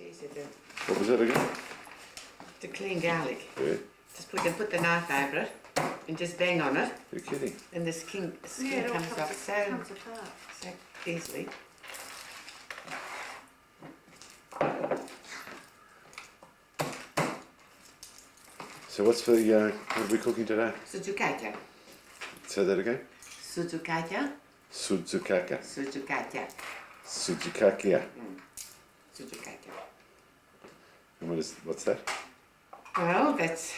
easy to... What was it again? To clean garlic. Yeah. Just you can put the knife over it and just bang on it. You're kidding. And the skin comes off so easily. So what's for the, what are we cooking today? Soutzoukakia. Say that again? Soutzoukakia. Soutzoukakia. Soutzoukakia. Soutzoukakia. Soutzoukakia. And what's that? Well, that's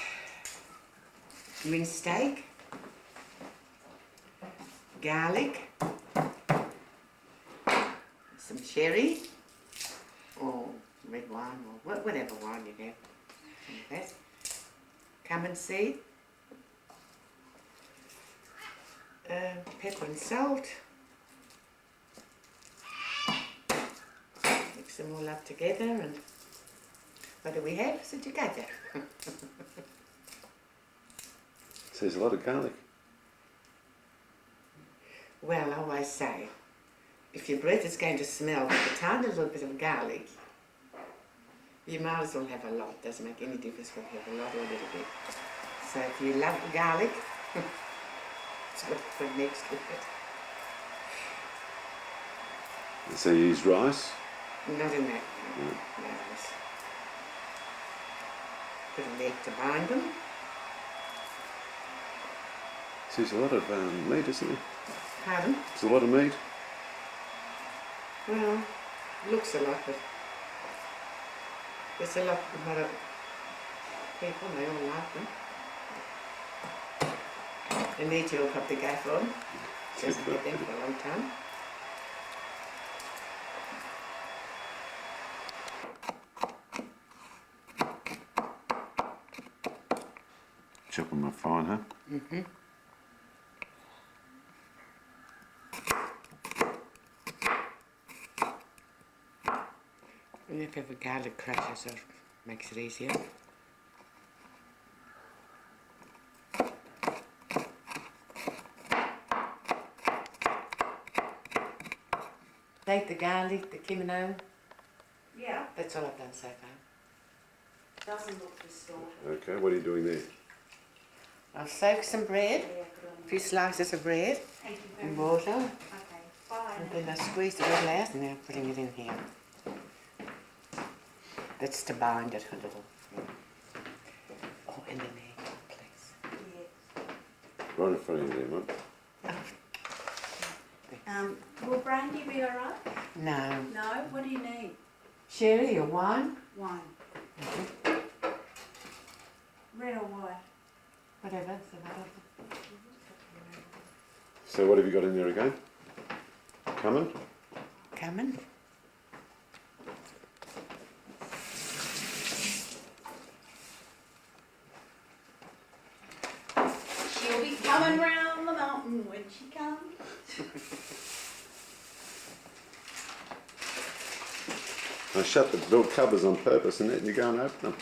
minced steak, garlic, some sherry, or red wine, or whatever wine you have. That. Cumin seed, pepper and salt. Mix them all up together, and what do we have? Soutzoukakia. So there's a lot of garlic. Well, I always say, if your breath is going to smell with a tiny little bit of garlic, you might as well have a lot. It doesn't make any difference whether you have a lot or a little bit. So if you love garlic, it's what to put next with it. So you use rice? Not in that. No. Just put an egg to bind them. So there's a lot of meat, isn't there? Pardon? There's a lot of meat. Well, it looks a lot, but there's a lot of people, and they all like them. And they too will probably go for them. Doesn't get them for a long time. Chop them up fine, huh? Mm-hmm. And if you have a garlic crusher, so it makes it easier. Take the garlic, the kimono. Yeah. That's all I've done so far. Doesn't look distorted. Okay, what are you doing there? I'll soak some bread, a few slices of bread Thank you very in much. water, Okay, bye. and then I squeeze it all out and now putting it in here. That's to bind it a little. Oh, and an egg, please. Yes. Right in front of you there, mate. Will brandy be alright? No. No? What do you need? Sherry or wine? Wine. Red or white? Whatever. So what have you got in there again? Cumin? Cumin. She'll be coming round the mountain when she comes. I shut the door covers on purpose and then you go and open them.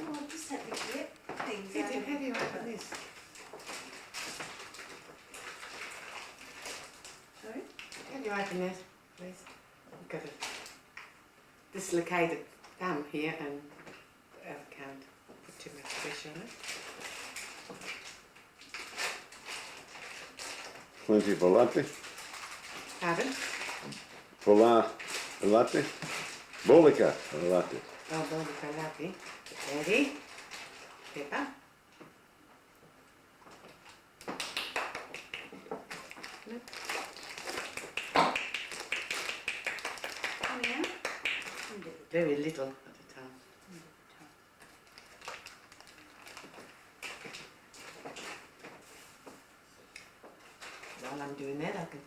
Oh, I just had to get things How out do of you open this? Sorry? How do you open that, please? I've got a dislocated thumb here and I can't put too much pressure on it. Plenty of latte. Pardon? Latte. Bolika latte. Oh, bolika latte. Ready? Pepper. Yeah? Very little at a time. While I'm doing that, I can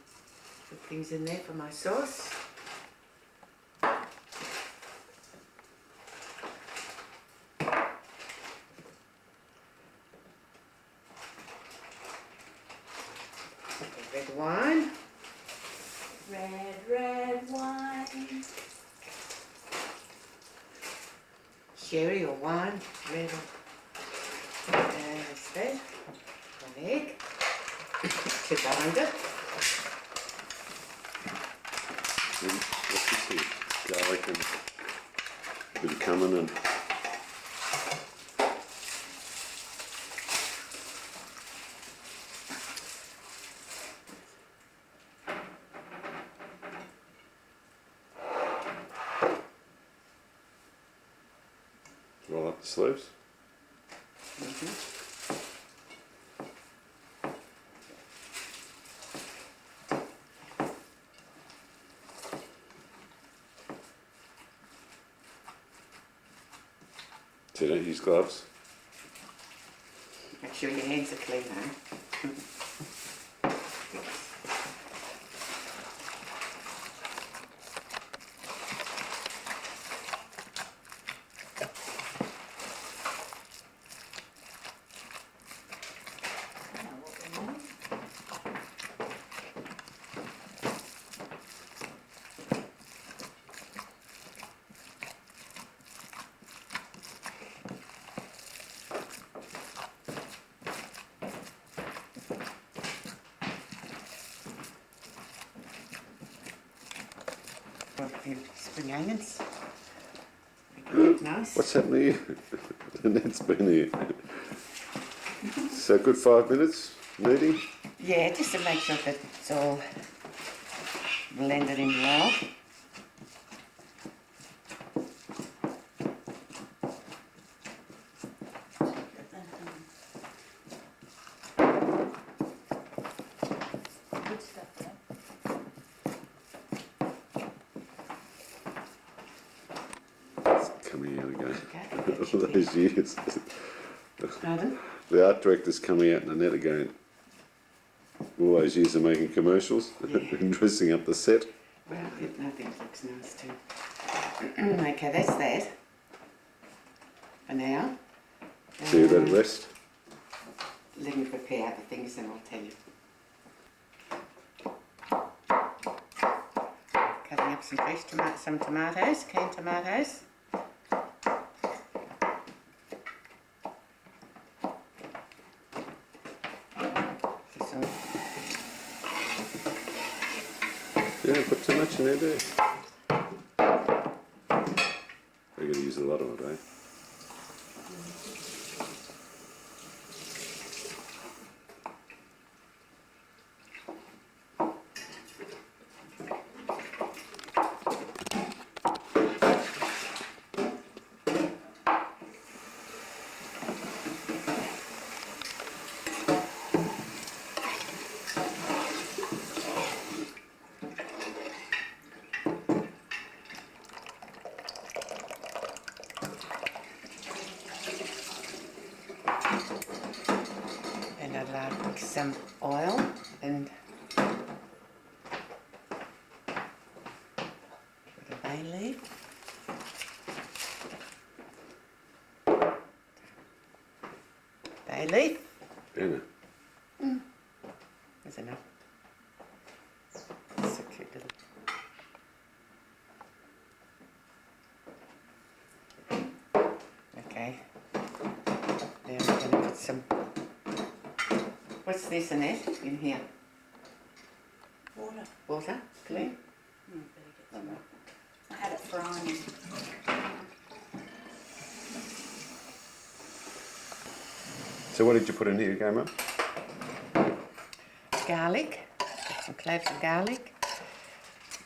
put things in there for my sauce. Red wine. Red wine. Sherry or wine, red or that's that. An egg to bind it. What's this here? Garlic and bit of cumin and roll up the sleeves. So you don't use gloves. Make sure your hands are clean, eh? Spring onions. Nice. What's happening here? Annette's been here. So good 5 minutes kneading. Yeah, just to make sure that it's all blended in well. Good stuff, though. It's coming out again. Okay, All those years. pardon? The art director's coming out and Annette again. All those years of making commercials Yeah. and dressing up the set. Well, I think it looks nice too. Okay, that's that. For now. So you better rest. Let me prepare the things and I'll tell you. Cutting up some fresh tomatoes, canned tomatoes. Some You don't put too much in there, do you? We're going to use a lot of it, eh? and I'd like some oil and a bit of bay leaf. Bay leaf. Anna. There's enough. It's a cute little. Okay. Now I'm going to put some. What's this, Annette, in here? Water. Water, clean? Better get some more. I had it frying. So what did you put in here again, Mum? Garlic, some cloves of garlic,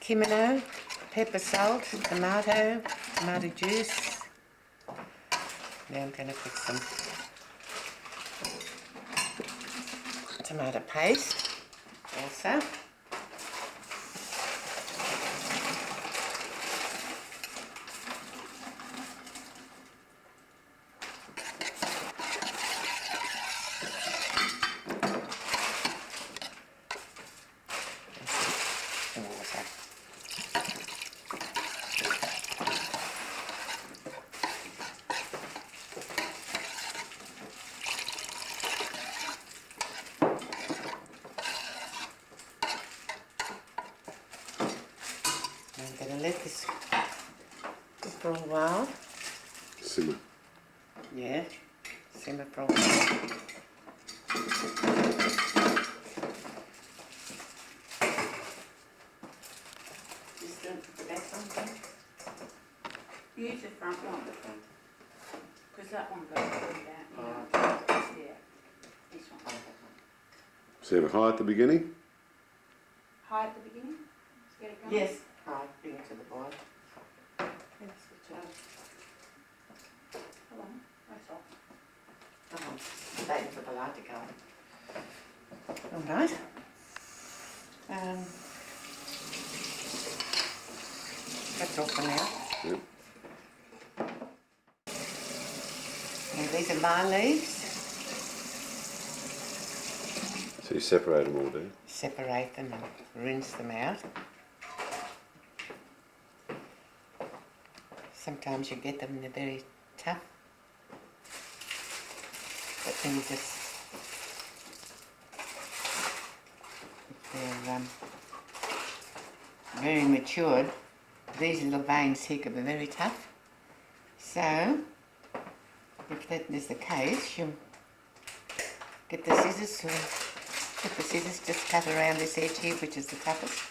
kimino, pepper, salt, tomato juice. Now I'm going to put some tomato paste also. And water. I'm going to let this cook for a while. Simmer. Yeah, simmer for a while. Just don't put the back on. Use the front one, because that one goes through that. Oh. Yeah, this one. So you have a high at the beginning? High at the beginning, let's get it going. Yes. Right, bring it to the board. Yes, good job. Hold on, that's all. Waiting for the light to go on. All right. That's all for now. Yep. And these are my leaves. So you separate them all, do you? Separate them and rinse them out. Sometimes you get them and they're very tough. But then you just, if they're very matured, these little veins here can be very tough. So, if that is the case, you get the scissors, just cut around this edge here, which is the toughest.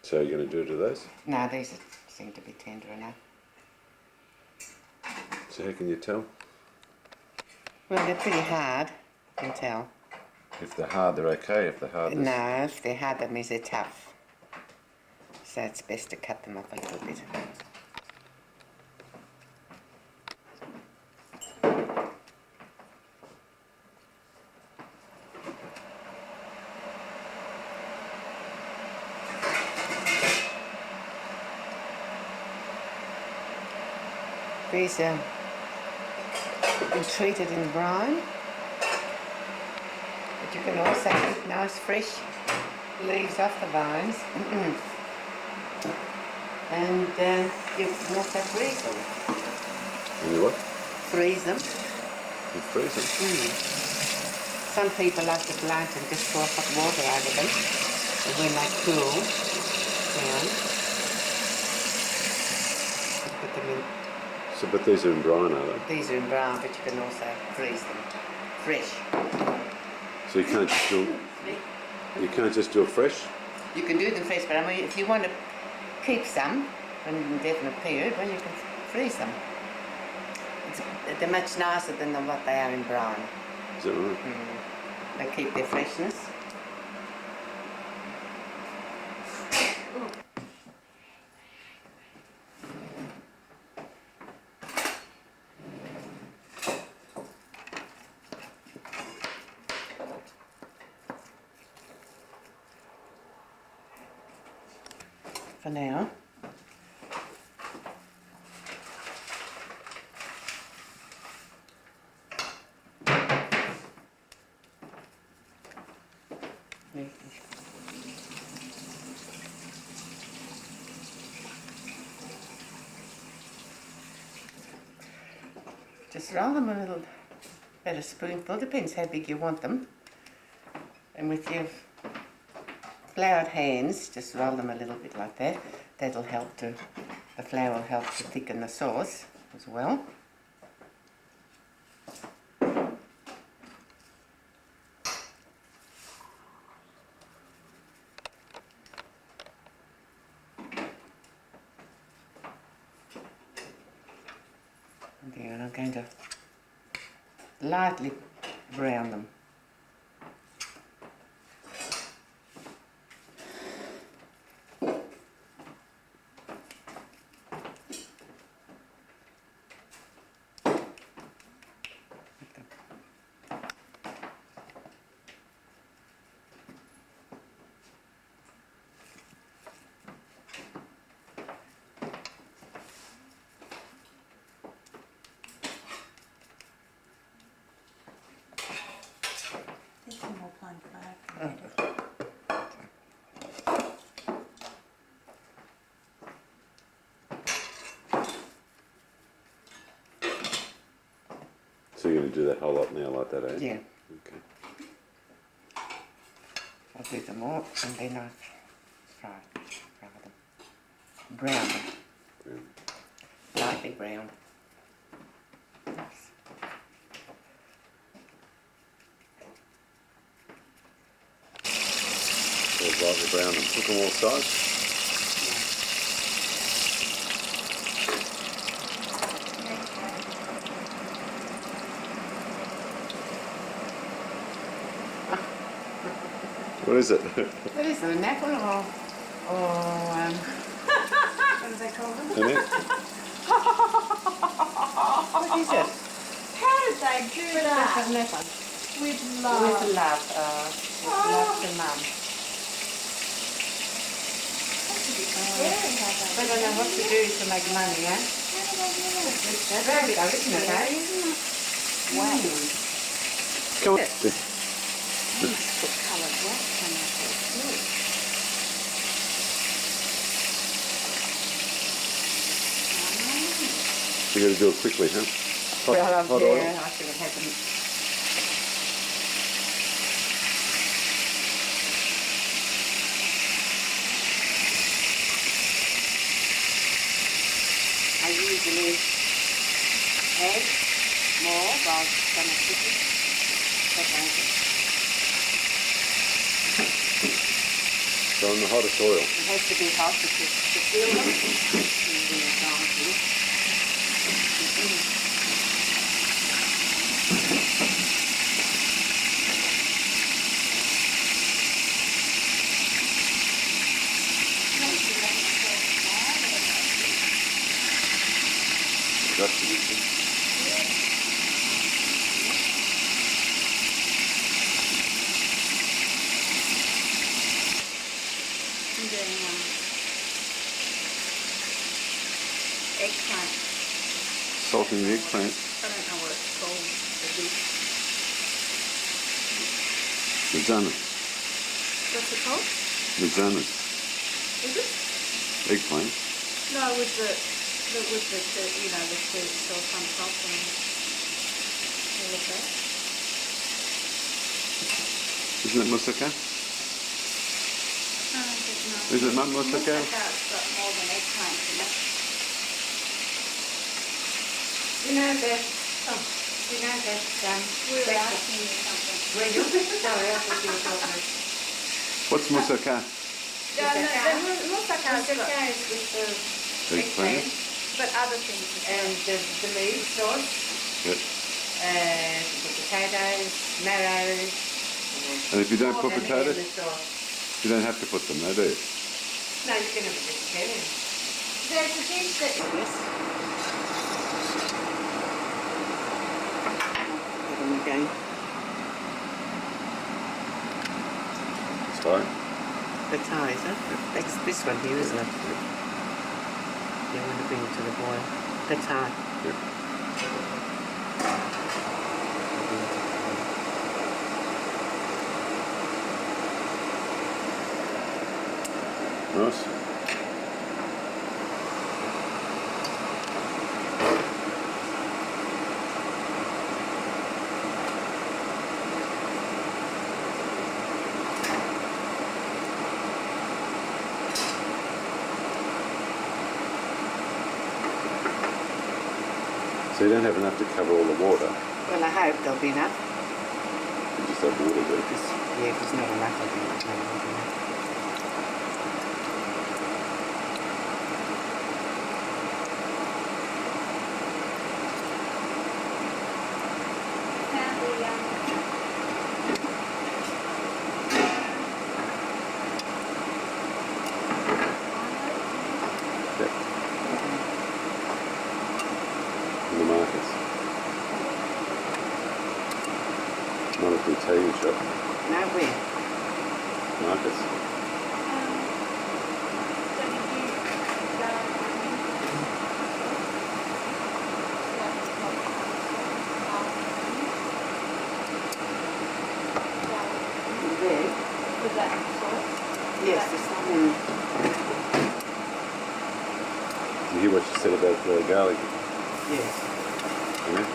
So you're going to do it to those? No, these seem to be tender enough. So how can you tell? Well, they're pretty hard, you can tell. If they're hard, they're okay. If they're hard, they're... No, if they're hard, that means they're tough. So it's best to cut them off a little bit. These are been treated in brine, but you can also keep nice fresh leaves off the vines. And you can also freeze them. And you what? Freeze them. You freeze them? Some people like to blunt and just pour hot water over them, and when they cool down, you put them in. So, but these are in brine, are they? These are in brown, but you can also freeze them fresh. So you can't just do it fresh? You can do them fresh, but I mean, if you want to keep some for an indefinite period, well, you can freeze them. They're much nicer than what they are in brine. Is that right? They keep their freshness. For now. Just roll them a little, about a spoonful, depends how big you want them. And with your floured hands, just roll them a little bit like that. That'll help to, the flour will help to thicken the sauce as well. And then I'm going to lightly brown them. There's some more plain flour. So you're going to do that whole lot now like that, eh? Yeah, Okay. I'll do them all and then I'll fry them. Brown them, lightly brown. So lightly brown and cook them all sides. What is it? What is it, an apple or what do they call them? Annette? What is it? How did they do That's that? an apple. With love. With love, love to mum. I don't know what to do to make money, eh? That's very good, isn't it, eh? Wow. Come on. Put coloured wax on that. You got to do it quickly, huh? Hot, Well, hot oil. yeah, I should have had them. I usually add more while I'm cooking. So on the hottest oil. It has to be hot because to feel them. That's it. I'm doing eggplant. Salting the eggplant. I don't know what it's called. The dish. Lasagna. What's it called? Lasagna. Is it? Eggplant. No, with the you know, the fruit sauce on top and all of that. Isn't it moussaka? I don't know. Is it not moussaka? Moussaca's got more than eggplant in it. You know that, We're asking you something. where you, sorry, I thought you were talking about. What's moussaka? Yeah, no, the moussaca's got, Moussaka is with the Eggplant. but other things as well. and the meat sauce, Yep. the potatoes, marrow. And if you don't put and potatoes, again the sauce. you don't have to put them, no, do you? No, you can have a vegetarian. There's a dish that Yes. Put them again. Sorry. The ties, huh? That's this one here, isn't it? You want to bring it to the boil. The tie. Yep. Nice. So you don't have enough to cover all the water. Well, I hope there'll be enough. You just have water there. Yeah, if there's not enough, I'll do it. found the Yep. In the markets. Not at the Italian shop. No, where? Markets. There? Was that sauce? Yes, there's some. You hear what she said about the garlic? Yes. Yeah?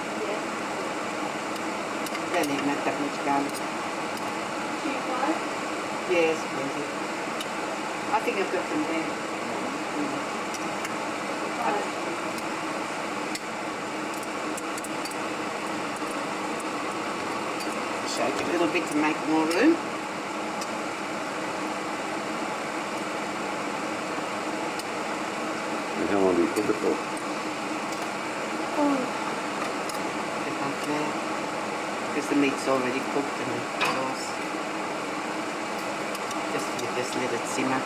Don't even have that much garlic. Yes, plenty. I think I've got them there. Shake it a little bit to make more room. And how long do you cook it for? If I'm clear. Because the meat's already cooked and the sauce. just let it simmer.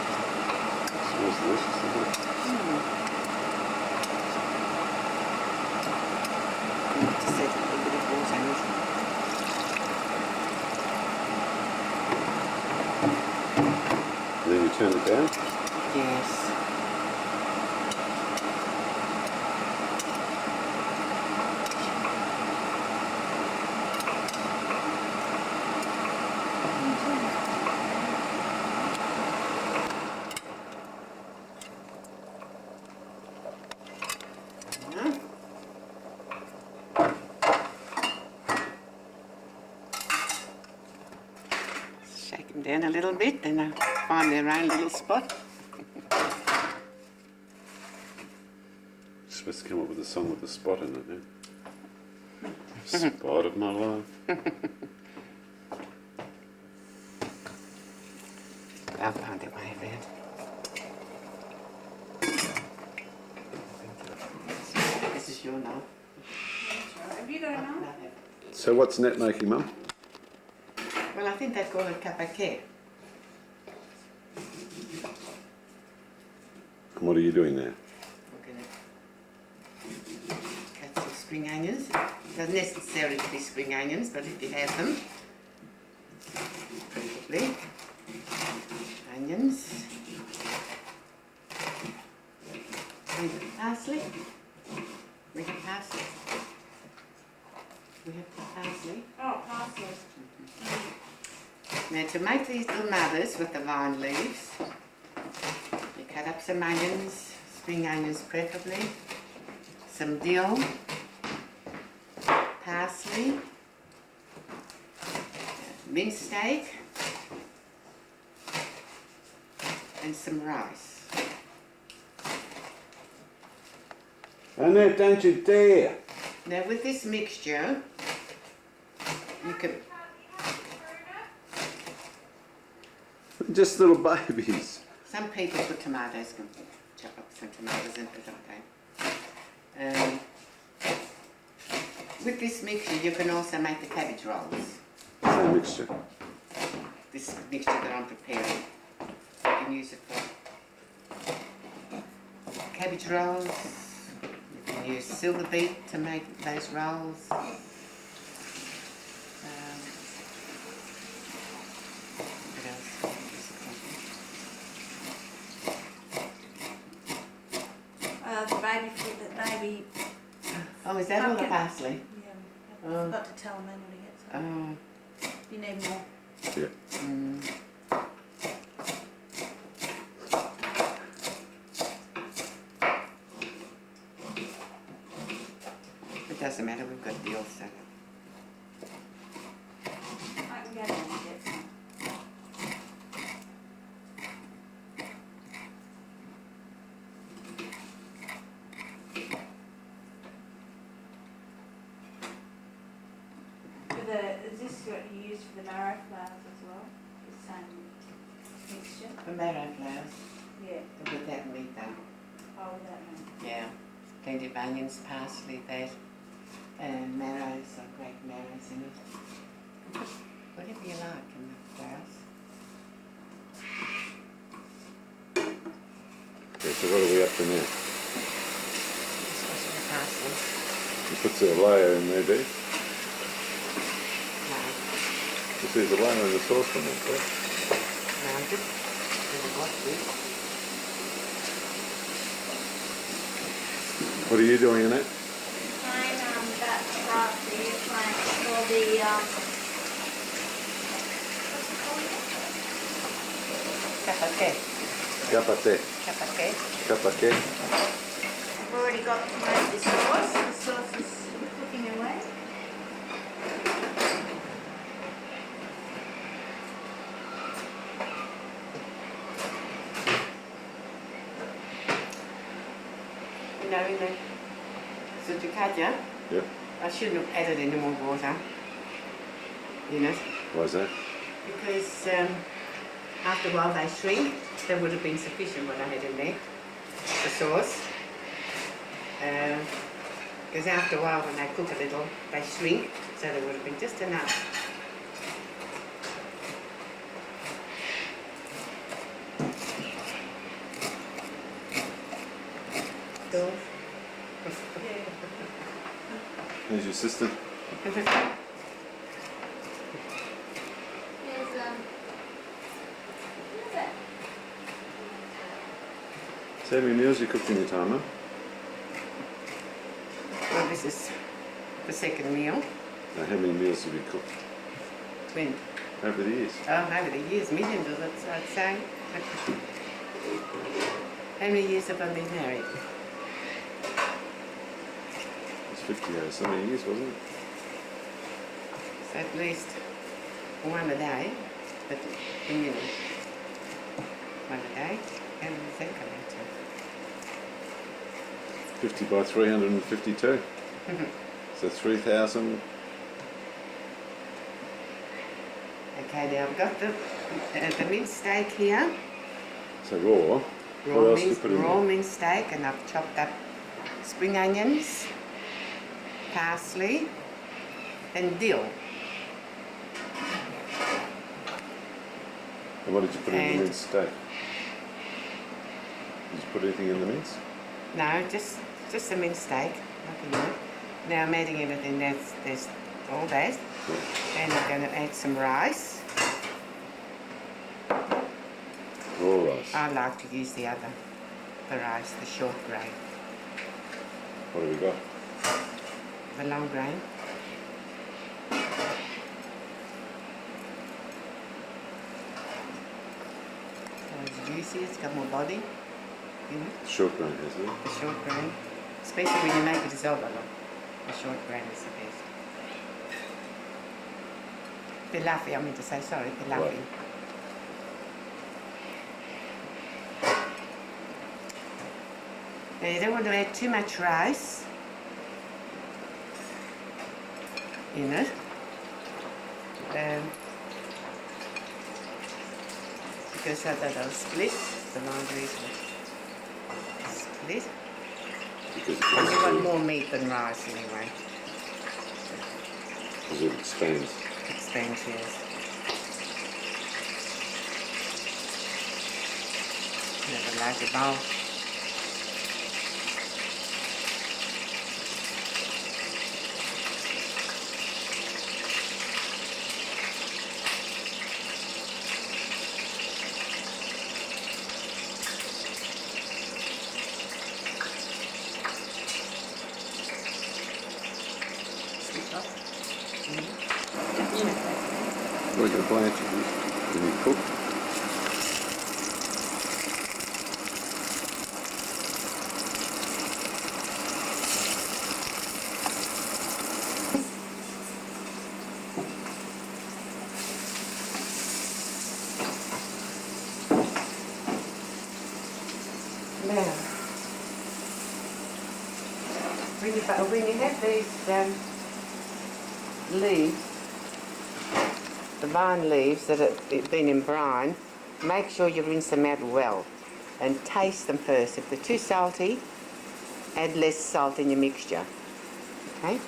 Smells delicious, doesn't it? Just add a little bit of water in it. Then you turn it down. Yes. Shake them down a little bit, then they'll find their own little spot. Supposed to come up with a song with a spot in it, yeah? Spot of my life. They'll find their way around. This is your knife. Have you got a knife? So what's Annette making, Mum? Well, I think they call it kapake. And what are you doing there? We're going to cut some spring onions. It doesn't necessarily be spring onions, but if you have them, preferably. Onions. And parsley. We have parsley. We have the parsley. Oh, parsley. Now to make these dolmades with the vine leaves, you cut up some onions, spring onions preferably, some dill, parsley, minced steak, and some rice. Annette, don't you dare! Now with this mixture, you can, Just little babies. some people put tomatoes, can chop up some tomatoes in it, okay. With this mixture you can also make the cabbage rolls. Same mixture. This mixture that I'm preparing. You can use it for cabbage rolls. You can use silver beet to make those rolls. What else? The baby food, the baby. Oh, is that all the Pumpkin. parsley? Yeah, Oh. I forgot to tell them when to get some. Oh. You need more. Yeah. It doesn't matter, we've got the also. I can go down and get some. Is this what you use for the marrow flowers as well? The same mixture? The marrow flowers, Yeah. without meat though. Oh, that one. Yeah. Plenty of onions, parsley, that. And marrows, I grate marrows in it. Whatever you like in the flowers. Okay, so what are we up to now? Just washing the parsley. You put a layer in there, do you? No, You see there's a layer in the saucepan there, right? round it. And wash this. What are you doing, Annette? Fine, that brought the plants for the, what's it called? Kapake. Kapate. Kapake. Kapake. I've already got to make the sauce. The sauce is cooking away. know, in the Soutzoukakia, Yep. I shouldn't have added any more water in it Why's that? because after a while they shrink. That would have been sufficient what I had in there, the sauce. Because after a while when they cook a little, they shrink, so there would have been just enough. So, There's your sister. There's So how many meals you cooked in your time, huh? well, this is the second meal. Now, how many meals have you cooked When, over the years? over the years, millions of it, I'd say. How many years have I been married? It's 50 or so many years, wasn't it? So at least one a day, but a minute. One a day, how many does that come out to? 50 by 352. So 3,000. Okay, now I've got the minced steak here, So raw. What else do you put in raw there? minced steak, and I've chopped up spring onions, parsley, and dill. And what did you put in And- the minced steak? Did you put anything in the mince? No, just the minced steak, nothing more. Now I'm adding everything, there's all that. And I'm going to add some rice. Raw rice. I like to use the rice, the short grain, What have we got? the long grain. So it's juicy, it's got more body in it, Short grain, isn't it? the short grain. Especially when you make it risotto, the short grain is the best. Pilaffi, I mean to say, sorry, pilaffi. Right. Now you don't want to add too much rice in it. Because that'll split, the laundry will split. Because And you want more meat than rice anyway. it expands. Expands, yes. Have a larger bowl. We're going to blanch it when you cook. Now, when you have these leaves, the vine leaves that have been in brine, make sure you rinse them out well and taste them first. If they're too salty, add less salt in your mixture. Okay?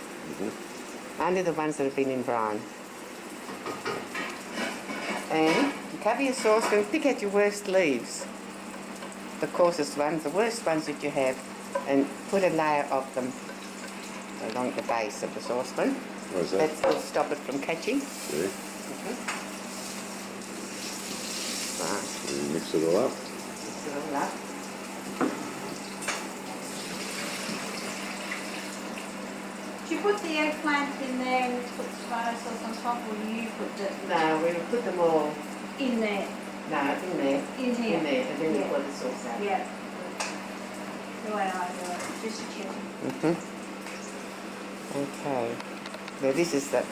Only the ones that have been in brine. And you cover your saucepan, pick out your worst leaves, the coarsest ones, the worst ones that you have, and put a layer of them along the base of the saucepan. What is that? That will stop it from catching. Yeah. Right. And you mix it all up. Mix it all up. Do you put the eggplant in there and put the tomato sauce on top, or do you put the No, we will put them all, in there? no, in there, In here? and then we Yeah. pour the sauce out. Yeah. The way I do it, just checking. Okay. Now this is the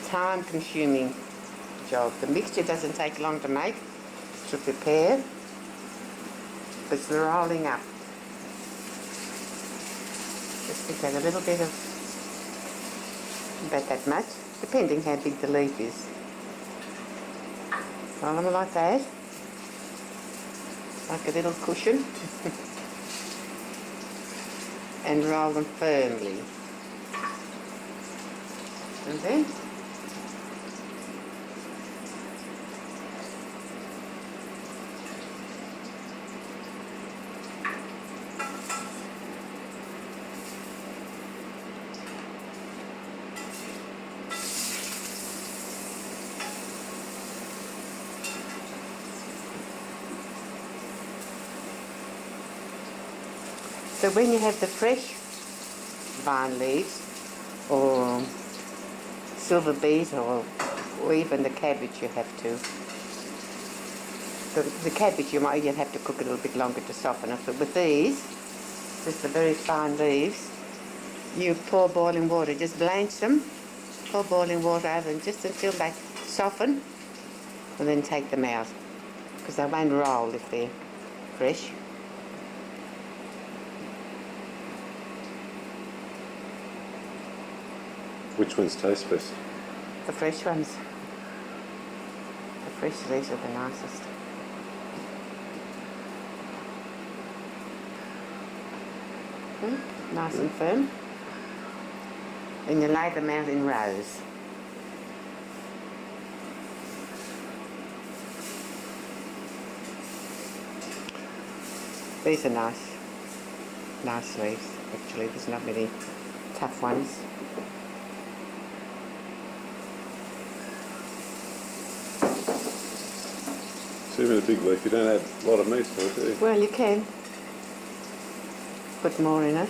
time-consuming job. The mixture doesn't take long to make, to prepare, but it's the rolling up. Just add a little bit of, about that much, depending how big the leaf is. Roll them like that, like a little cushion, and roll them firmly. And then so when you have the fresh vine leaves or silver beet or even the cabbage, you have to. The cabbage you'd have to cook a little bit longer to soften it, but with these, just the very fine leaves, you pour boiling water, just blanch them, pour boiling water over them just until they soften, and then take them out, because they won't roll if they're fresh. Which ones taste best? The fresh ones. The fresh leaves are the nicest. Nice and firm. And you lay them out in rows. These are nice leaves. Actually, there's not many tough ones. So even a big leaf, you don't add a lot of meat to it, do you? Well, you can put more in it.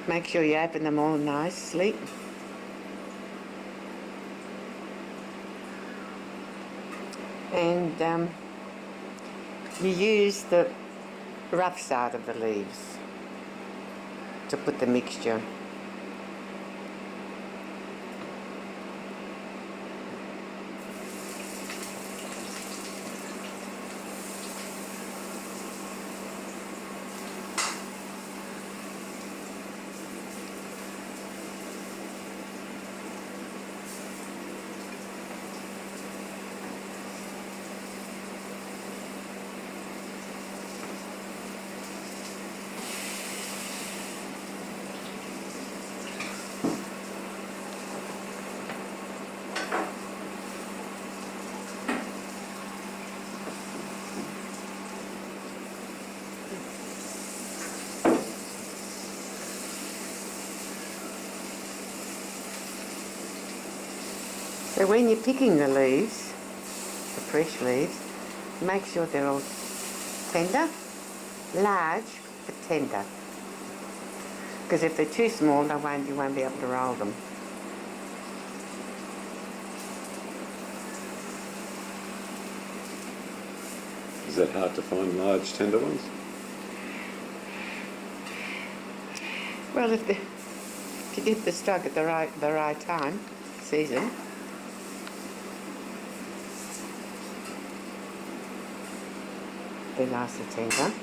Make sure you open them all nicely. And you use the rough side of the leaves to put the mixture. So when you're picking the leaves, the fresh leaves, make sure they're all tender, large but tender. Because if they're too small, you won't be able to roll them. Is that hard to find large, tender ones? Well, if you get the stock at the right time, season. They're nice and tender.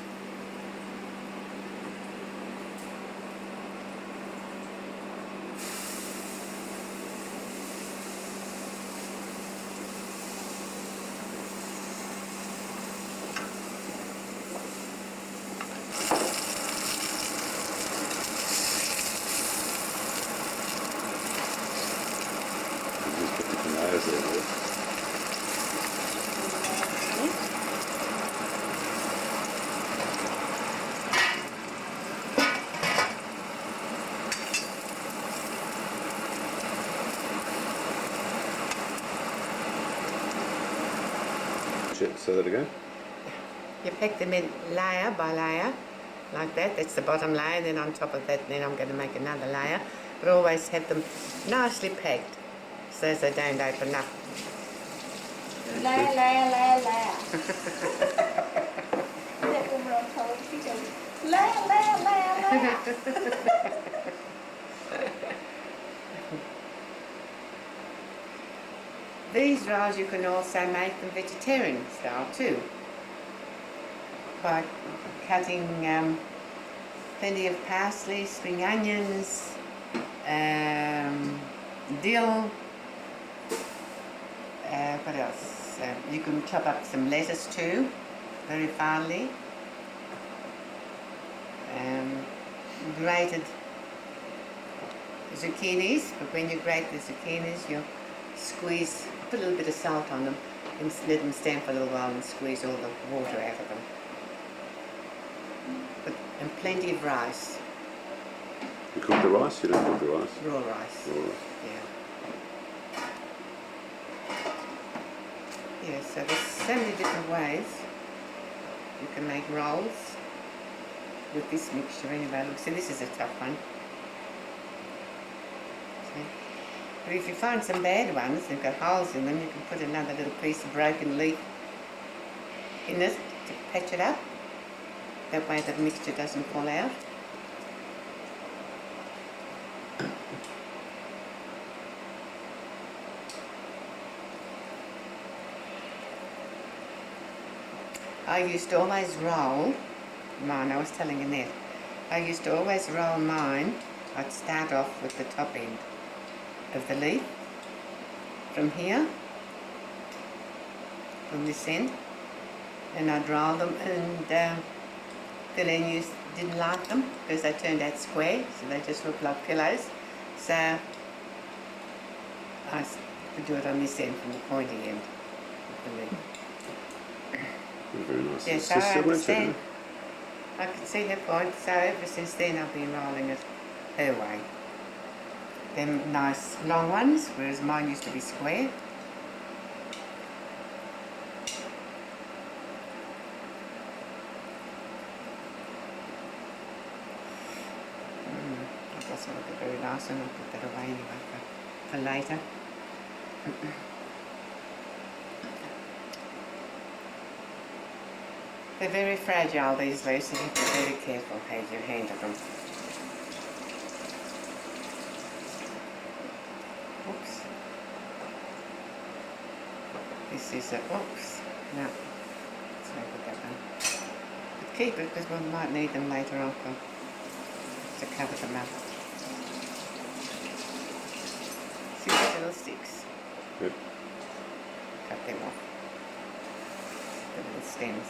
Just put different layers there. Say that again. You pack them in layer by layer, like that. That's the bottom layer, and then on top of that, then I'm going to make another layer. But always have them nicely packed, so as they don't open up. Layer, layer, layer, layer. That woman on told she goes, layer, layer, layer, layer. these rolls you can also make them vegetarian style too, by cutting plenty of parsley, spring onions, dill, what else? You can chop up some lettuce too, very finely. Grated zucchinis, but when you grate the zucchinis, you squeeze, put a little bit of salt on them and let them stand for a little while and squeeze all the water out of them. And plenty of rice. You cook the rice? You don't cook the rice? Raw rice. Raw rice. Yeah. Yeah, so there's so many different ways you can make rolls with this mixture anyway. Look, so this is a tough one. See? But if you find some bad ones, they've got holes in them, you can put another little piece of broken leaf in it to patch it up. That way the mixture doesn't fall out. I used to always roll mine, I was telling Annette, I used to always roll mine. I'd start off with the top end of the leaf, from here, from this end, and I'd roll them, and Phileneus didn't like them because they turned out square, so they just looked like pillows. So I would do it on this end, from the pointy end of the leaf. Very nice. Yeah, so I understand. I can see her point, so ever since then I've been rolling it her way. Them nice long ones, whereas mine used to be square. That doesn't look very nice, and I'll put that away anyway for later. They're very fragile, these leaves, so you have to be very careful how you handle them. Oops. This is a, oops, no. Let's make it that one. But keep it because we might need them later on to cover them up. See these little sticks? Yep. Cut them off. The little stems.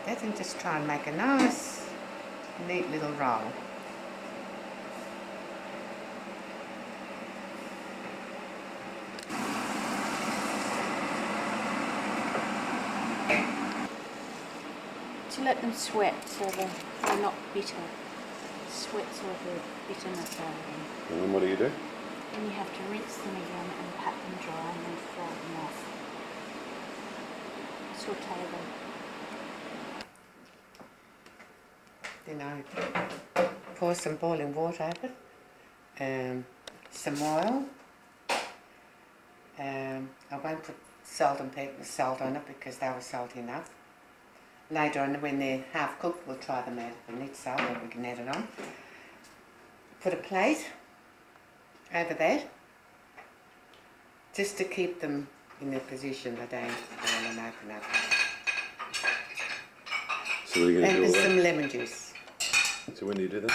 That and just try and make a nice neat little roll. To let them sweat so they're not bitter. Sweats all the bitterness out of them. And then what do you do? Then you have to rinse them again and pat them dry and then fry them off. Saute them. Then I pour some boiling water over it, some oil. I won't put salt on it because they were salty enough. Later on, when they're half cooked, we'll try them out. If we need salt, then we can add it on. Put a plate over that, just to keep them in their position. They don't open up. So what are you going to do And with some that? lemon juice. So when do you do that?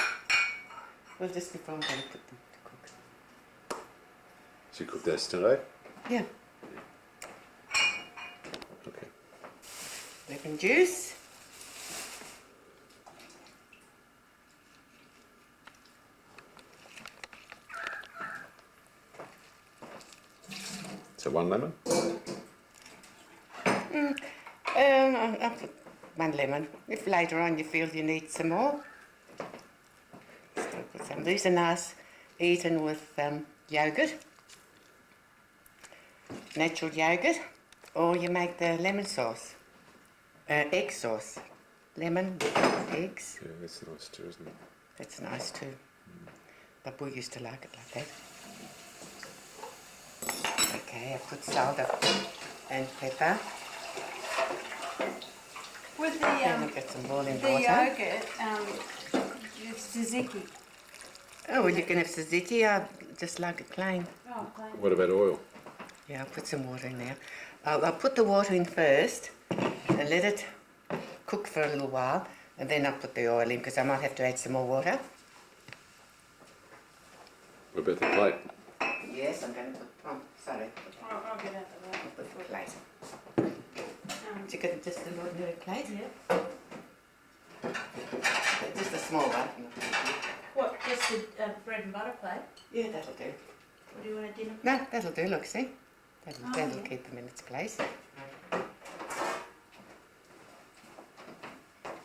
Well, just before I'm going to put them to cook. So you cook those today? Yeah. Okay. Lemon juice. So one lemon? I'll put one lemon. If later on you feel you need some more, still put some. These are nice, eaten with yogurt, natural yogurt, or you make the lemon sauce, egg sauce. Lemon, eggs. Yeah, that's nice too, isn't it? That's nice too. But we used to like it like that. Okay, I put salt up and pepper. With And I get some boiling the water. yogurt, it's tzatziki. Oh, well, you can have tzatziki, just like it plain. Oh, plain. What about oil? Yeah, I'll put some water in there. I'll put the water in first and let it cook for a little while, and then I'll put the oil in because I might have to add some more water. What about the plate? Yes, I'm going to put, oh, sorry, I'll get out the way. I'll put the plate. You got just an ordinary plate? Yeah. Just a small one. What, just a bread and butter plate? Yeah, that'll do. Or do you want a dinner plate? No, that'll do, look, see? That'll yeah. keep them in its place.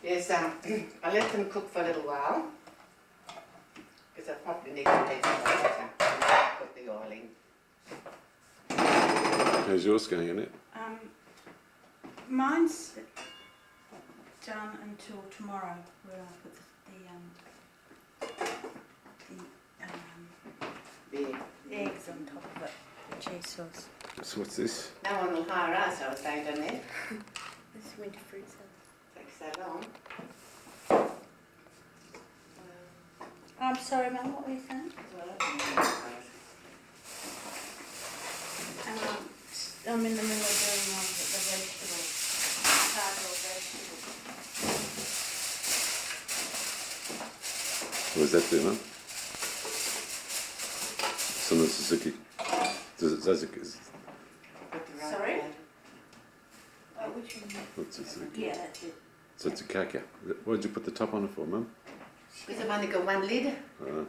Yes, I'll let them cook for a little while. Because I probably need to add some more water. Put the oil in. How's yours going, Annette? Mine's done until tomorrow, where I put the eggs on top of it, the cheese sauce. So what's this? No one will hire us, I was saying, doesn't it? This is winter fruit salad. Takes so long. I'm sorry, Mum, what were you saying? I'm in the middle of doing the vegetables. Cardboard vegetables. What does that do, Mum? Some of the Suzuki. Sorry? Which one? What's Suzuki? Yeah, that's it. Soutzoukakia. What did you put the top on it for, Mum? Because I've only got one lid. Uh,